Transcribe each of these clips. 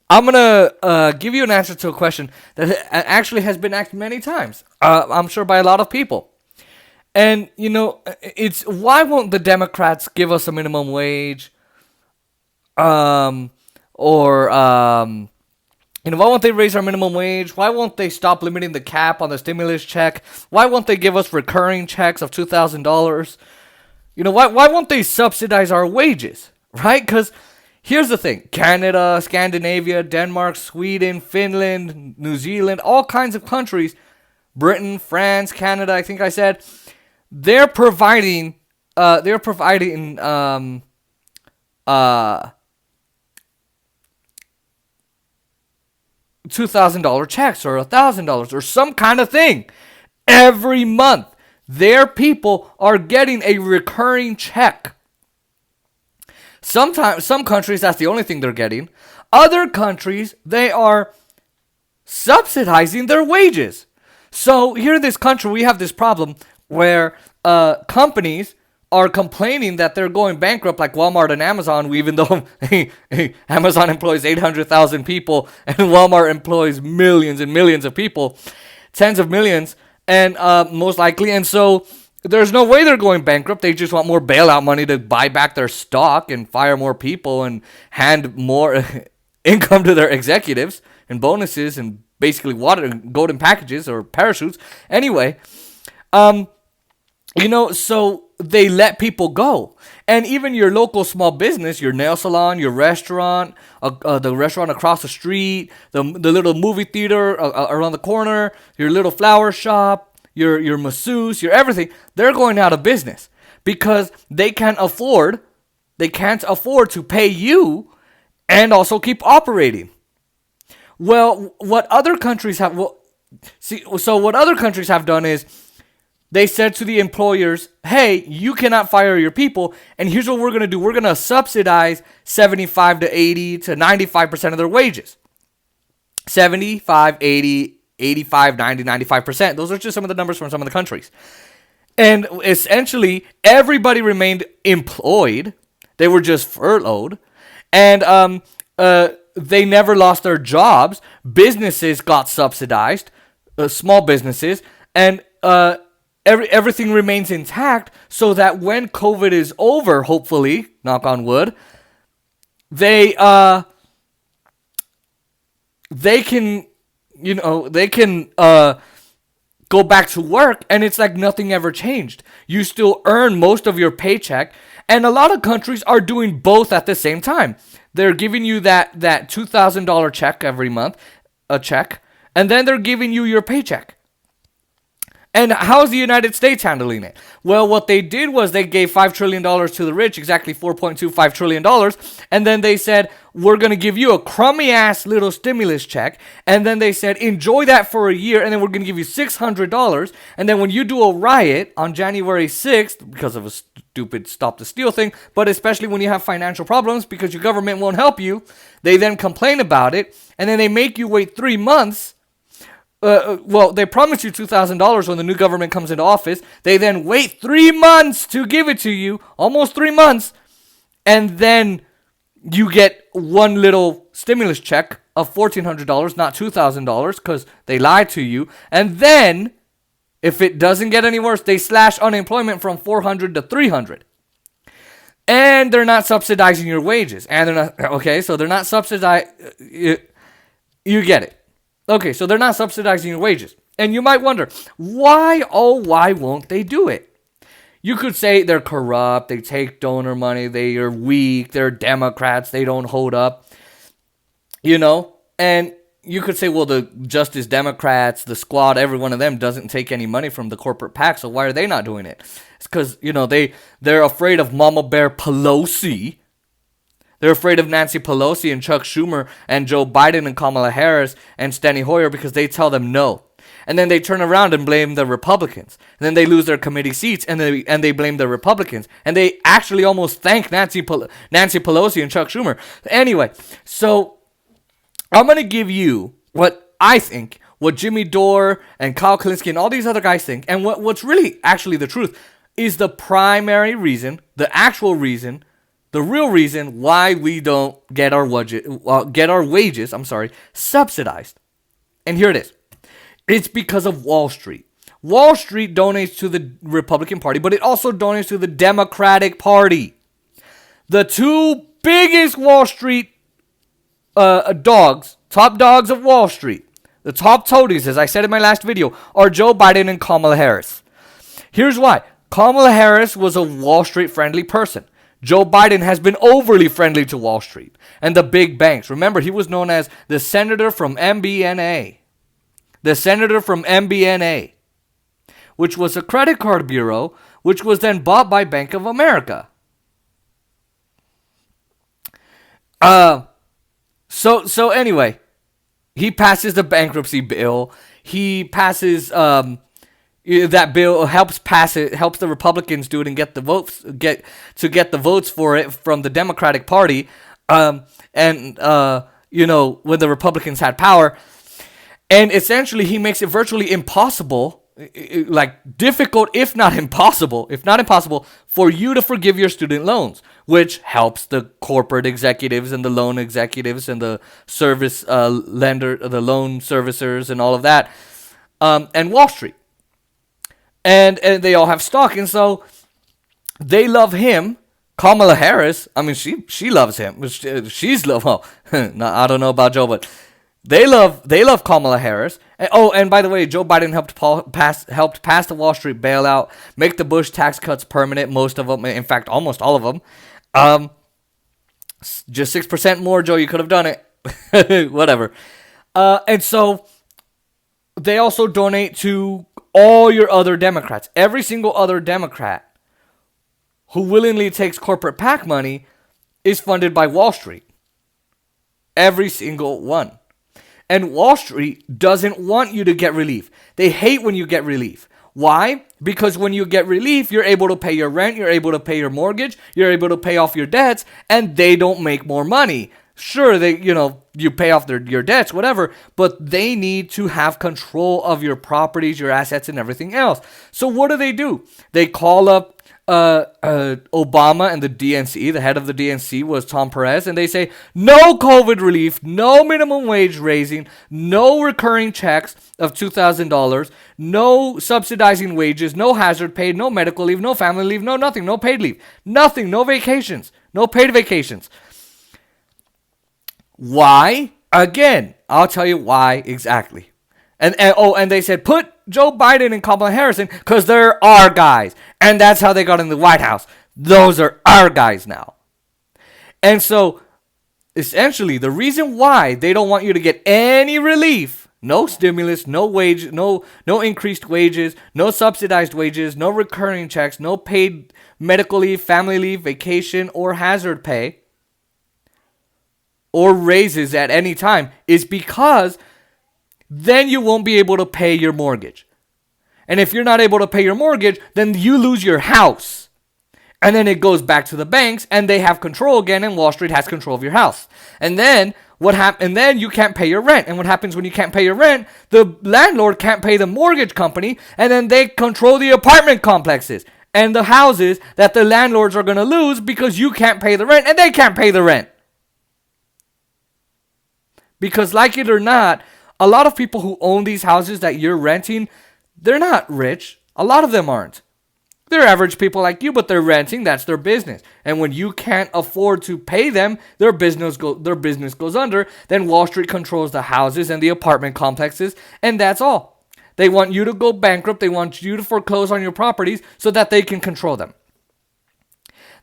I'm gonna give you an answer to a question that actually has been asked many times. I'm sure by a lot of people. And it's why won't the Democrats give us a minimum wage? Or why won't they raise our minimum wage? Why won't they stop limiting the cap on the stimulus check? Why won't they give us recurring checks of $2,000? Why won't they subsidize our wages? Right? Because here's the thing: Canada, Scandinavia, Denmark, Sweden, Finland, New Zealand, all kinds of countries, Britain, France, Canada, I think I said, they're providing $2,000 checks or $1,000 or some kind of thing every month. Their people are getting a recurring check. Sometimes, some countries, that's the only thing they're getting. Other countries, they are subsidizing their wages. So here in this country, we have this problem where companies are complaining that they're going bankrupt, like Walmart and Amazon, even though Amazon employs 800,000 people and Walmart employs millions and millions of people, tens of millions, and most likely. And so there's no way they're going bankrupt. They just want more bailout money to buy back their stock and fire more people and hand more income to their executives and bonuses and basically golden packages or parachutes. Anyway, so they let people go. And even your local small business, your nail salon, your restaurant, the restaurant across the street, the little movie theater around the corner, your little flower shop, your masseuse, your everything, they're going out of business because they can't afford to pay you and also keep operating. Well, what other countries have done is they said to the employers, hey, you cannot fire your people, and here's what we're going to do. We're going to subsidize 75 to 80 to 95% of their wages. 75, 80, 85, 90, 95%. Those are just some of the numbers from some of the countries. And essentially, everybody remained employed. They were just furloughed. And they never lost their jobs. Businesses got subsidized, small businesses, and everything remains intact so that when COVID is over, hopefully, knock on wood, they can go back to work, and it's like nothing ever changed. You still earn most of your paycheck, and a lot of countries are doing both at the same time. They're giving you that $2,000 check every month, a check, and then they're giving you your paycheck. And how's the United States handling it? Well, what they did was they gave $5 trillion to the rich, exactly $4.25 trillion. And then they said, we're going to give you a crummy ass little stimulus check. And then they said, enjoy that for a year. And then we're going to give you $600. And then when you do a riot on January 6th, because of a stupid stop the steal thing, but especially when you have financial problems because your government won't help you, they then complain about it. And then they make you wait 3 months. They promise you $2,000 when the new government comes into office. They then wait 3 months to give it to you, almost 3 months, and then you get one little stimulus check of $1,400, not $2,000, because they lied to you. And then, if it doesn't get any worse, they slash unemployment from 400 to 300. And they're not subsidizing your wages. And they're not, okay, so they're not subsidizing, you get it. Okay, so they're not subsidizing your wages. And you might wonder, why won't they do it? You could say they're corrupt, they take donor money, they are weak, they're Democrats, they don't hold up. And you could say, well, the Justice Democrats, the Squad, every one of them doesn't take any money from the corporate PAC, so why are they not doing it? It's because, they're afraid of Mama Bear Pelosi. They're afraid of Nancy Pelosi and Chuck Schumer and Joe Biden and Kamala Harris and Steny Hoyer because they tell them no. And then they turn around and blame the Republicans. And then they lose their committee seats and they blame the Republicans. And they actually almost thank Nancy Pelosi and Chuck Schumer. Anyway, so I'm going to give you what I think, what Jimmy Dore and Kyle Kalinske and all these other guys think, and what's really actually the truth is the primary reason, the actual reason The real reason why we don't get our wages, subsidized. And here it is. It's because of Wall Street. Wall Street donates to the Republican Party, but it also donates to the Democratic Party. The two biggest Wall Street top dogs of Wall Street, the top toadies, as I said in my last video, are Joe Biden and Kamala Harris. Here's why. Kamala Harris was a Wall Street friendly person. Joe Biden has been overly friendly to Wall Street and the big banks. Remember, he was known as the senator from MBNA. The senator from MBNA, which was a credit card bureau, which was then bought by Bank of America. So anyway, he passes the bankruptcy bill. He passes that bill, helps the Republicans do it and get the votes for it from the Democratic Party. When the Republicans had power, and essentially he makes it virtually impossible, like difficult, if not impossible, for you to forgive your student loans, which helps the corporate executives and the loan executives and the service lender, the loan servicers and all of that, and Wall Street. And they all have stock, and so they love him. Kamala Harris, I mean, she loves him. She's love. Well, I don't know about Joe, but they love Kamala Harris. And by the way, Joe Biden helped pass the Wall Street bailout, make the Bush tax cuts permanent. Most of them, in fact, almost all of them. Just 6% more, Joe. You could have done it. Whatever. And so they also donate to all your other Democrats. Every single other Democrat who willingly takes corporate PAC money is funded by Wall Street. Every single one. And Wall Street doesn't want you to get relief. They hate when you get relief. Why? Because when you get relief, you're able to pay your rent, you're able to pay your mortgage, you're able to pay off your debts, and they don't make more money. Sure, you pay off your debts, whatever, but they need to have control of your properties, your assets, and everything else. So what do? They call up Obama and the DNC. The head of the DNC was Tom Perez, and they say, no COVID relief, no minimum wage raising, no recurring checks of $2,000, no subsidizing wages, no hazard pay, no medical leave, no family leave, no nothing, no paid leave, nothing, no vacations, no paid vacations. Why? Again, I'll tell you why exactly. And they said, put Joe Biden and Kamala Harris in because they're our guys. And that's how they got in the White House. Those are our guys now. And so, essentially, the reason why they don't want you to get any relief, no stimulus, no wage, no increased wages, no subsidized wages, no recurring checks, no paid medical leave, family leave, vacation, or hazard pay, or raises at any time, is because then you won't be able to pay your mortgage. And if you're not able to pay your mortgage, then you lose your house. And then it goes back to the banks, and they have control again, and Wall Street has control of your house. And then and then you can't pay your rent. And what happens when you can't pay your rent? The landlord can't pay the mortgage company, and then they control the apartment complexes and the houses that the landlords are going to lose because you can't pay the rent, and they can't pay the rent. Because like it or not, a lot of people who own these houses that you're renting, they're not rich. A lot of them aren't. They're average people like you, but they're renting. That's their business. And when you can't afford to pay them, their business goes under. Then Wall Street controls the houses and the apartment complexes, and that's all. They want you to go bankrupt. They want you to foreclose on your properties so that they can control them.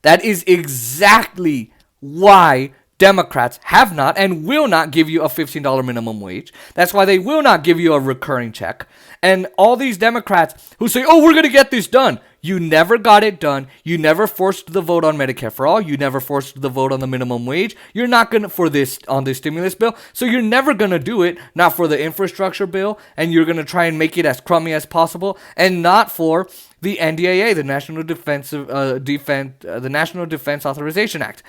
That is exactly why Democrats have not and will not give you a $15 minimum wage. That's why they will not give you a recurring check. And all these Democrats who say, oh, we're going to get this done. You never got it done. You never forced the vote on Medicare for all. You never forced the vote on the minimum wage. You're not going to on this stimulus bill. So you're never going to do it. Not for the infrastructure bill. And you're going to try and make it as crummy as possible. And not for the NDAA, the National Defense Authorization Act.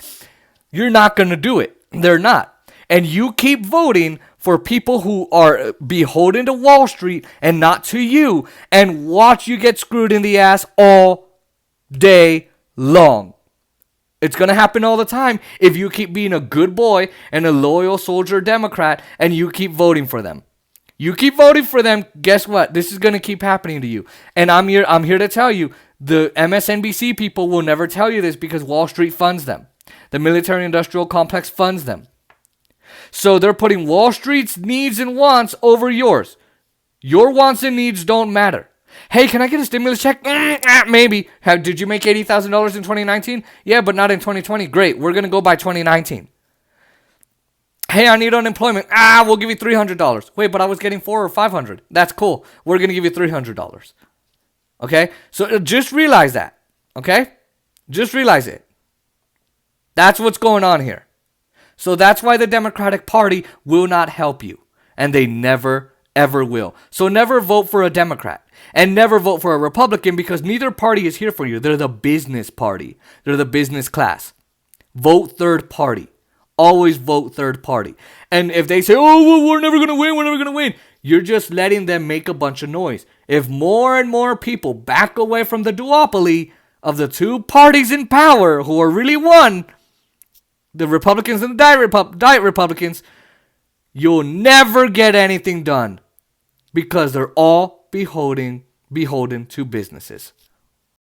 You're not going to do it. They're not. And you keep voting for people who are beholden to Wall Street and not to you, and watch you get screwed in the ass all day long. It's going to happen all the time if you keep being a good boy and a loyal soldier Democrat and you keep voting for them. You keep voting for them, guess what? This is going to keep happening to you. And I'm here to tell you, the MSNBC people will never tell you this because Wall Street funds them. The military-industrial complex funds them. So they're putting Wall Street's needs and wants over yours. Your wants and needs don't matter. Hey, can I get a stimulus check? Maybe. Did you make $80,000 in 2019? Yeah, but not in 2020. Great. We're going to go by 2019. Hey, I need unemployment. We'll give you $300. Wait, but I was getting $400 or $500. That's cool. We're going to give you $300. Okay? So just realize that. Okay? Just realize it. That's what's going on here. So that's why the Democratic Party will not help you. And they never, ever will. So never vote for a Democrat. And never vote for a Republican because neither party is here for you. They're the business party. They're the business class. Vote third party. Always vote third party. And if they say, oh, well, we're never going to win, we're never going to win, you're just letting them make a bunch of noise. If more and more people back away from the duopoly of the two parties in power who are really one, the Republicans and the Diet Republicans, you'll never get anything done because they're all beholden to businesses.